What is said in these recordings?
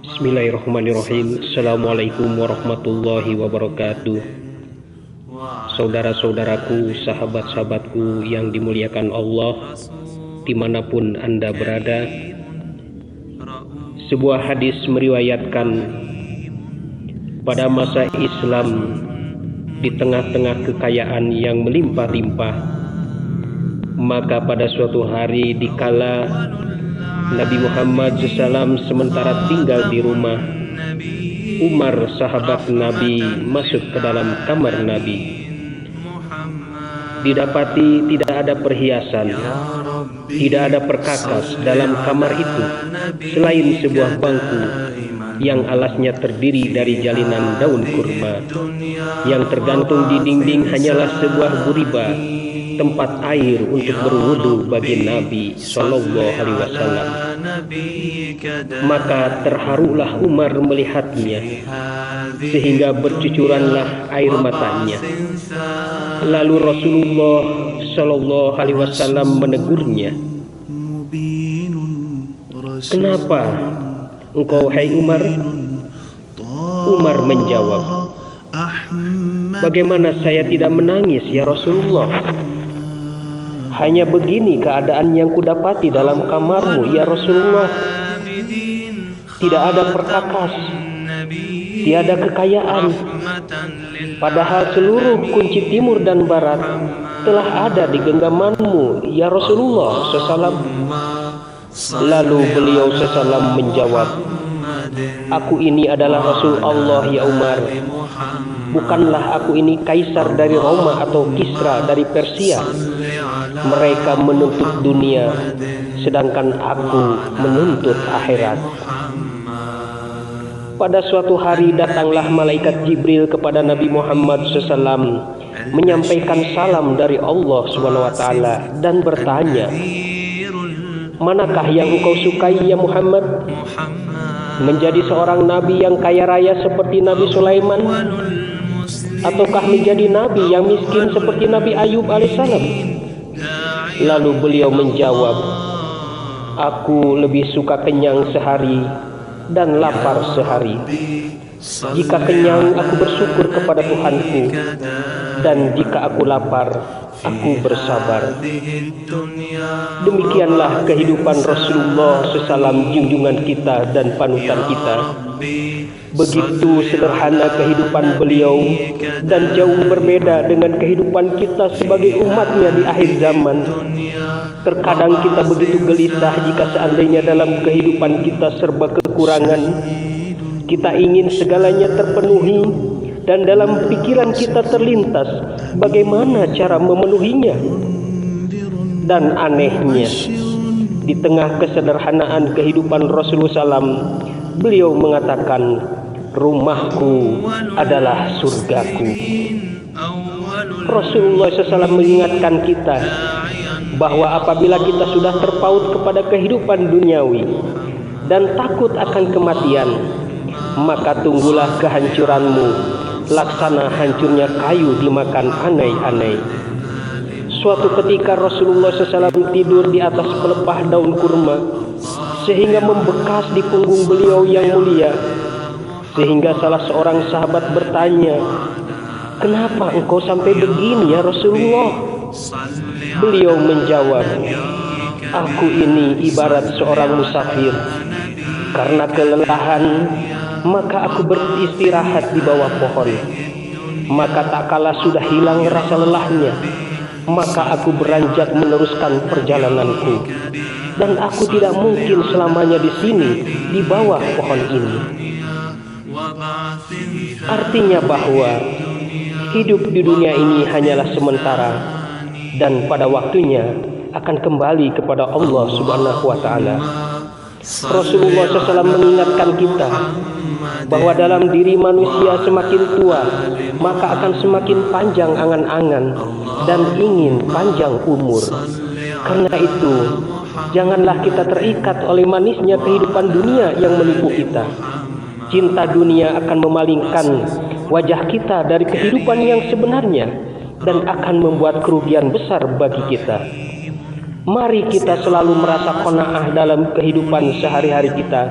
Bismillahirrahmanirrahim. Assalamualaikum warahmatullahi wabarakatuh. Saudara-saudaraku, sahabat-sahabatku yang dimuliakan Allah, dimanapun Anda berada, sebuah hadis meriwayatkan pada masa Islam, di tengah-tengah kekayaan yang melimpah-limpah, maka pada suatu hari dikala Nabi Muhammad SAW sementara tinggal di rumah, Umar sahabat Nabi masuk ke dalam kamar Nabi. Didapati tidak ada perhiasan, tidak ada perkakas dalam kamar itu selain sebuah bangku yang alasnya terdiri dari jalinan daun kurma. Yang tergantung di dinding hanyalah sebuah guriba, tempat air untuk berwudu bagi Nabi Shallallahu Alaihi Wasallam. Maka terharulah Umar melihatnya, sehingga bercucuranlah air matanya. Lalu Rasulullah Shallallahu Alaihi Wasallam menegurnya, "Kenapa engkau, hai Umar?" Umar menjawab, "Bagaimana saya tidak menangis, ya Rasulullah? Hanya begini keadaan yang kudapati dalam kamarmu, ya Rasulullah. Tidak ada perkakas, tiada kekayaan. Padahal seluruh kunci timur dan barat telah ada di genggamanmu, ya Rasulullah SAW." Lalu beliau SAW menjawab, "Aku ini adalah Rasul Allah, ya Umar. Bukanlah aku ini kaisar dari Roma atau Kisra dari Persia. Mereka menuntut dunia, sedangkan aku menuntut akhirat." Pada suatu hari datanglah malaikat Jibril kepada Nabi Muhammad SAW, menyampaikan salam dari Allah SWT dan bertanya, "Manakah yang engkau sukai, ya Muhammad? Menjadi seorang nabi yang kaya raya seperti Nabi Sulaiman, ataukah menjadi nabi yang miskin seperti Nabi Ayub alaihissalam?" Lalu beliau menjawab, "Aku lebih suka kenyang sehari dan lapar sehari. Jika kenyang, aku bersyukur kepada Tuhanku, dan jika aku lapar, aku bersabar." Demikianlah kehidupan Rasulullah SAW, junjungan kita dan panutan kita. Begitu sederhana kehidupan beliau dan jauh berbeda dengan kehidupan kita sebagai umatnya di akhir zaman. Terkadang kita begitu gelisah jika seandainya dalam kehidupan kita serba kekurangan. Kita ingin segalanya terpenuhi, dan dalam pikiran kita terlintas bagaimana cara memenuhinya. Dan anehnya, di tengah kesederhanaan kehidupan Rasulullah SAW, beliau mengatakan, "Rumahku adalah surgaku." Rasulullah SAW mengingatkan kita bahwa apabila kita sudah terpaut kepada kehidupan duniawi dan takut akan kematian, maka tunggulah kehancuranmu, laksana hancurnya kayu dimakan anai-anai. Suatu ketika Rasulullah SAW tidur di atas pelepah daun kurma, sehingga membekas di punggung beliau yang mulia. Sehingga salah seorang sahabat bertanya, "Kenapa engkau sampai begini, ya Rasulullah?" Beliau menjawab, "Aku ini ibarat seorang musafir. Karena kelelahan, maka aku beristirahat di bawah pohon. Maka tak kala sudah hilang rasa lelahnya, maka aku beranjak meneruskan perjalananku. Dan aku tidak mungkin selamanya di sini, di bawah pohon ini." Artinya bahwa hidup di dunia ini hanyalah sementara, dan pada waktunya akan kembali kepada Allah Subhanahu wa Ta'ala. Rasulullah SAW mengingatkan kita bahwa dalam diri manusia semakin tua, maka akan semakin panjang angan-angan dan ingin panjang umur. Karena itu, janganlah kita terikat oleh manisnya kehidupan dunia yang menipu kita. Cinta dunia akan memalingkan wajah kita dari kehidupan yang sebenarnya dan akan membuat kerugian besar bagi kita. Mari kita selalu merasa qanaah dalam kehidupan sehari-hari kita,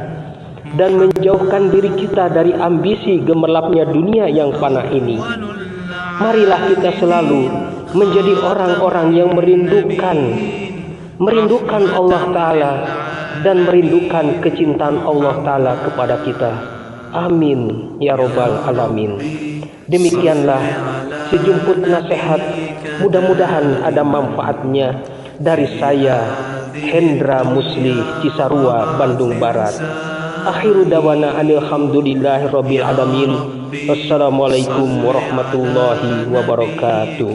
dan menjauhkan diri kita dari ambisi gemerlapnya dunia yang fana ini. Marilah kita selalu menjadi orang-orang yang merindukan Allah Ta'ala dan merindukan kecintaan Allah Ta'ala kepada kita. Amin ya Rabbal Alamin. Demikianlah sejumput nasihat, mudah-mudahan ada manfaatnya dari saya, Hendra Musli, Cisarua, Bandung Barat. Akhiru dawana alhamdulillahirabbil alamin. Wassalamualaikum warahmatullahi wabarakatuh.